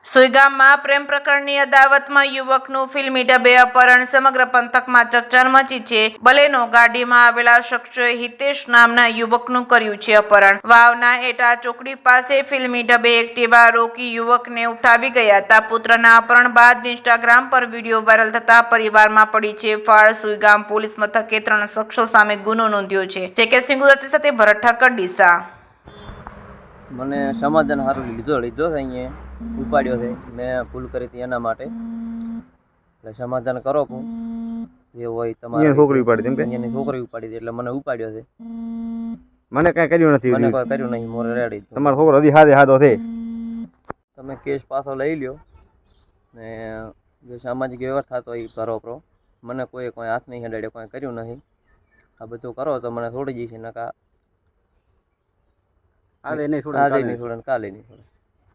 સુઈગામમાં પ્રેમ પ્રકરણની અદાવતમાં યુવકનું ફિલ્મી ઢબે અપહરણ. સમગ્ર પંથકમાં ચકચાર મચી છે. બલેનો ગાડીમાં આવેલા શખ્સોએ હિતેશ નામના યુવકનું કર્યું છે અપહરણ. વાવના એટા ચોકડી પાસે ફિલ્મી ઢબે એક્ટિવા રોકી યુવકને ઉઠાવી ગયા હતા. પુત્રના અપહરણ બાદ ઇન્સ્ટાગ્રામ પર વિડીયો વાયરલ થતા પરિવારમાં પડી છે ફાળ. સુઈગામ પોલીસ મથકે 3 શખ્સો સામે ગુનો નોંધ્યો છે. જેકે સિંહ ગુજરાતી સાથે ભરત ઠાકર ડીસા. મને સમાધાન સારું લીધો છે. અહીંયા ઉપાડ્યો છે. મેં ભૂલ કરી હતી એના માટે. એટલે સમાધાન કરો હું જે હોય તમારે. છોકરી ઉપાડી હતી એની છોકરી ઉપાડી હતી એટલે મને ઉપાડ્યો છે. મને કઈ કર્યું નથી. મને કોઈ કર્યું નહીં. મોરે રેડી. તમારો છોકરો હજી હાથો છે. તમે કેસ પાછો લઈ લ્યો ને જે સામાજિક વ્યવહાર થતો એ કરો પ્રો. મને કોઈ હાથ નહીં હેડાડ્યો, કોઈ કર્યું નહીં. આ બધું કરો તો મને છોડી જઈશે. નકા આજે નહીં છોડે, કાલે નહીં છોડે.